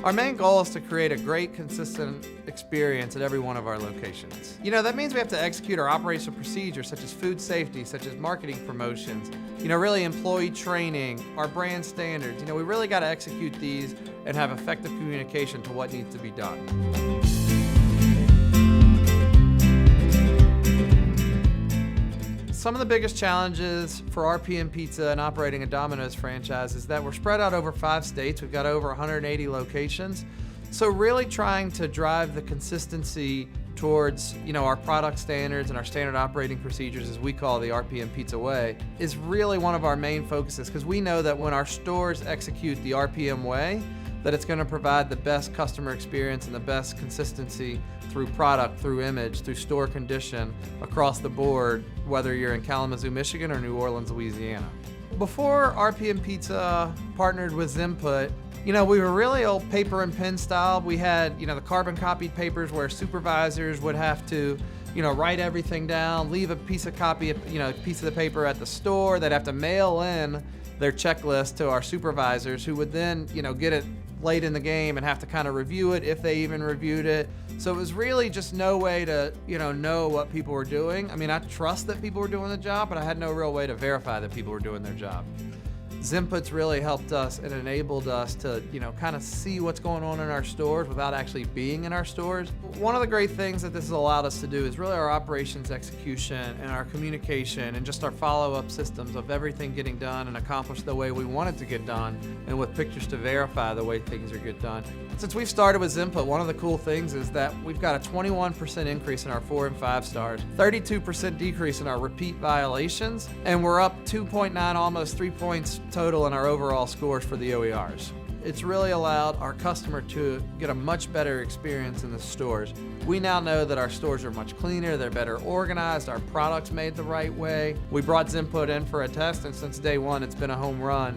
Our main goal is to create a great, consistent experience at every one of our locations. That means we have to execute our operational procedures such as food safety, such as marketing promotions, really employee training, our brand standards. We really got to execute these and have effective communication to what needs to be done. Some of the biggest challenges for RPM Pizza and operating a Domino's franchise is that we're spread out over 5 states. We've got over 180 locations. So really trying to drive the consistency towards our product standards and our standard operating procedures, as we call the RPM Pizza way, is really one of our main focuses, because we know that when our stores execute the RPM way, that it's going to provide the best customer experience and the best consistency through product, through image, through store condition, across the board, whether you're in Kalamazoo, Michigan or New Orleans, Louisiana. Before RPM Pizza partnered with Zinput, we were really old paper and pen style. We had, the carbon copied papers where supervisors would have to, write everything down, leave a piece of piece of the paper at the store. They'd have to mail in their checklist to our supervisors, who would then, get it late in the game and have to kind of review it if they even reviewed it. So it was really just no way to, know what people were doing. I trust that people were doing the job, but I had no real way to verify that people were doing their job. Zinput's really helped us and enabled us to, kind of see what's going on in our stores without actually being in our stores. One of the great things that this has allowed us to do is really our operations execution and our communication and just our follow-up systems of everything getting done and accomplished the way we want it to get done, and with pictures to verify the way things are get done. Since we've started with Zinput, one of the cool things is that we've got a 21% increase in our 4 and 5 stars, 32% decrease in our repeat violations, and we're up 2.9, almost 3 points total in our overall scores for the OERs. It's really allowed our customer to get a much better experience in the stores. We now know that our stores are much cleaner, they're better organized, our product's made the right way. We brought Zinput in for a test, and since day one, it's been a home run.